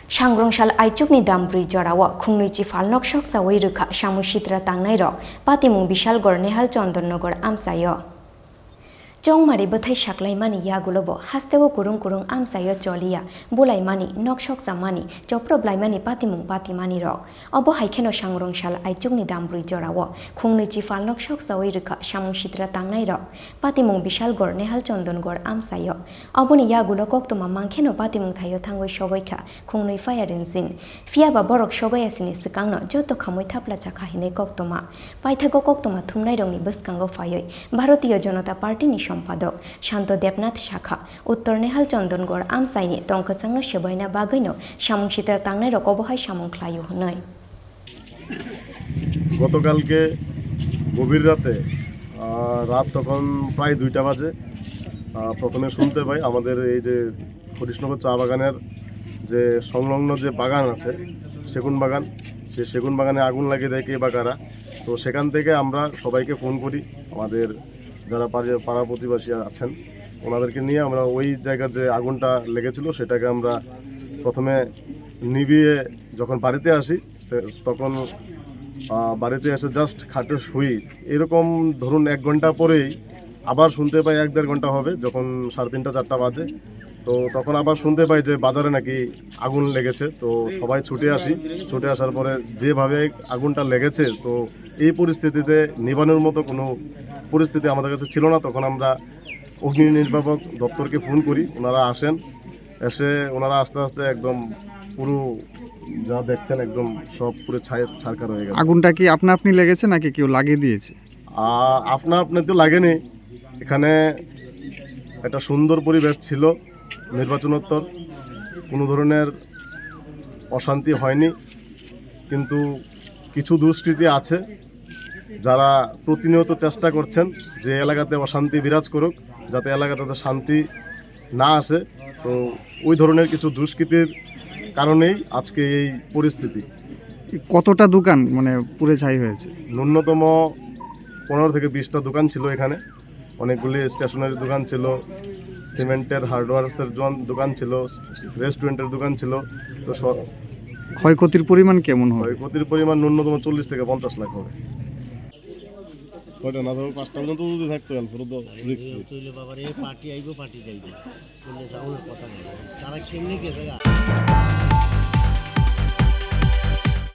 Shangrongshal Aichukni Dambrui Jorawa, Khungwichi Phalnok Sokchawi Rwjakha Samung Sitra tangnai rok Patimong Bishalghar Nehal Chondonnogor amsayo. Chongmari bothai saklaimani yagulobo hastebo kurung kurung amsayo cholia bulaimani noksoksamani choproblaimani patimong patimani rok obo haikheno sangrongshal aichukni dambrui jorawo khungwichi phalnok sokchawi rwjakha samung sitra tangnai rok patimong bishalghar nehal chondonnogor amsayo oboni yagulo koktoma mangkheno patimong thayo thangoi sogoikha khungnui fayarinsin fiaba borok sogoyasini sikangno joto khamoi thapla chakha hinai koktoma paithago koktoma thumnai rongni bwskango phayoi bharatiya janata party ni সম্পাদক শান্ত দেবনাথ শাখা উত্তর নেহাল চন্দনগড় আমসাইনি তংকসাংনো সেবাইনা বাগৈনো সামুং সিত্রা তাংনাই রকবহাই সামুং খ্লায়ু হনয় গতকালকে গভীর রাতে রাত তখন প্রায় 2টা বাজে প্রথমে শুনতে পাই আমাদের এই যে হরিশনগর চা বাগানের যে সংলগ্ন যে বাগান আছে সেগুন বাগান সেই সেগুন বাগানে আগুন লাগিয়ে দেয় কে বা কারা তো সেখান থেকে আমরা সবাইকে ফোন করি আমাদের যারা পাড়া প্রতিবেশী আছেন ওনাদেরকে নিয়ে আমরা ওই জায়গার যে আগুনটা লেগেছিল সেটাকে আমরা প্রথমে নিভিয়ে যখন বাড়িতে আসি তখন বাড়িতে এসে জাস্ট খাটে শুই এরকম ধরুন 1 ঘন্টা পরেই আবার শুনতে পাই 1-1.5 ঘন্টা হবে যখন 3:30 4টা বাজে তো তখন আবার শুনতে পাই যে বাজারে নাকি আগুন লেগেছে তো সবাই ছুটে আসার পরে যেভাবে আগুনটা লেগেছে তো এই পরিস্থিতিতে নিবানোর মতো কোনো পরিস্থিতি আমাদের কাছে ছিল না তখন আমরা অগ্নি নির্বাপক দপ্তরকে ফোন করি ওনারা আসেন এসে ওনারা আস্তে আস্তে একদম পুরো যা দেখছেন একদম সব পুরো ছারখার হয়ে গেছে আগুনটা কি আপনি লেগেছে নাকি কেউ লাগিয়ে দিয়েছে আপনি তো লাগেনি এখানে একটা সুন্দর পরিবেশ ছিল নির্বাচনোত্তর কোনো ধরনের অশান্তি হয়নি কিন্তু কিছু দুষ্কৃতী আছে যারা প্রতিনিয়ত চেষ্টা করছেন যে এলাকাতে অশান্তি বিরাজ করুক যাতে এলাকাটাতে শান্তি না আসে তো ওই ধরনের কিছু দুষ্কৃতির কারণেই আজকে এই পরিস্থিতি কতটা দোকান মানে পুড়ে ছাই হয়েছে ন্যূনতম 15 থেকে 20টা দোকান ছিল এখানে অনেকগুলি স্টেশনারি দোকান ছিল সিমেন্টের হার্ডওয়্যারসের দোকান ছিল রেস্টুরেন্টের দোকান ছিল তো ক্ষয়ক্ষতির পরিমাণ কেমন হবে ক্ষয়ক্ষতির পরিমাণ ন্যূনতম 40 থেকে 50 লাখ হবে ছয়টা না ধরো 5টা পর্যন্ত যদি থাকতো পুরো তো রিস্ক তুইলে বাবারে পার্টি আইবো পার্টি যাইবো বললে যাওয়ার কথা নেই তারা কেমনে কে জায়গা